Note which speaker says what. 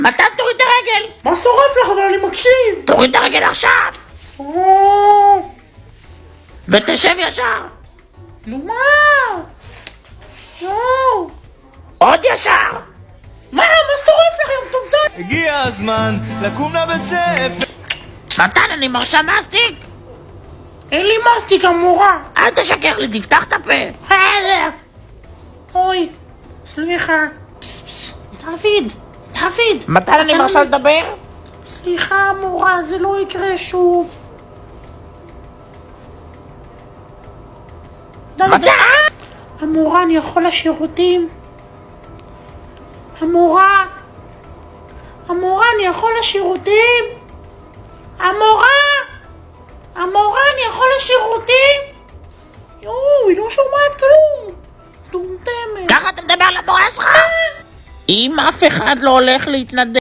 Speaker 1: מתן, תוריד את הרגל!
Speaker 2: מה שורף לך? אבל אני מקשיב!
Speaker 1: תוריד את הרגל עכשיו!
Speaker 2: או,
Speaker 1: ותשב ישר!
Speaker 2: נו מה? נו,
Speaker 1: עוד ישר!
Speaker 2: מה שורף לך ים טומטם?
Speaker 3: הגיע הזמן לקום לבית ספר.
Speaker 1: מתן, אני מרשה מסטיק!
Speaker 2: אין לי מסטיק המורה.
Speaker 1: אל תשקר לי, תפתח את הפה!
Speaker 2: אוי, סליחה. דוד, דוד.
Speaker 1: מתן, אני מרשה לדבר?
Speaker 2: סליחה המורה, זה לא יקרה שוב.
Speaker 1: מתן!
Speaker 2: המורה, אני יכול לשירותים? המורה, אני יכול לשירותים? המורה, אני יכול לשירותים? יואו, היא לא שומעת כלום. טומטמת.
Speaker 1: ככה אתה מדבר למורה שלך? אם אף אחד לא הולך להתנדב